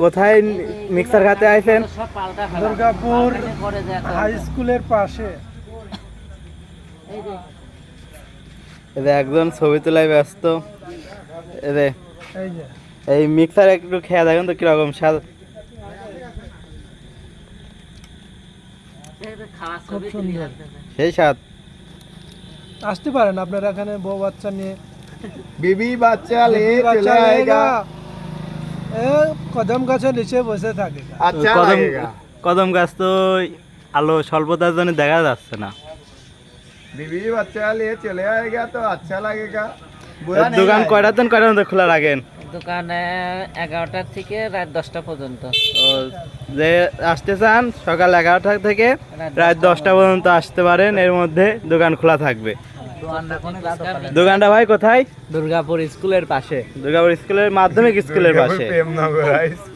কোথায় মিক্সার খাতে আইছেন? দুর্গাপুর হাই স্কুলের পাশে। একজন ছবি তোলায় ব্যস্ত। এই যে এই মিক্সার একটু খেয়ে দেখেন তো কিরকম স্বাদ। খুব সুন্দর, সেই স্বাদ। আসতে পারেন আপনারা এখানে বউ বাচ্চা নিয়ে। बीबी बच्चा ले बीबी चले बच्चा आएगा। এ কদম গাছের নিচে বসে থাকে। अच्छा কদম लगेगा। কদম গাছ তো আলো স্বল্পতার জন্য দেখা যাচ্ছে না। बीबी बच्चा ले चले आएगा तो अच्छा लगेगा। बुरा नहीं দোকান लगेगा। কয়টার মধ্যে খোলা রাখেন? দোকানে 11টা থেকে রাত 10টা পর্যন্ত। ও, যে আসতে চান সকাল 11টা থেকে রাত 10টা পর্যন্ত আসতে পারেন, এর মধ্যে দোকান খোলা থাকবে। দোকানটা ভাই কোথায়? দুর্গাপুর স্কুলের পাশে। দুর্গাপুর স্কুলের মাধ্যমিক স্কুলের পাশে। Premnagar high school.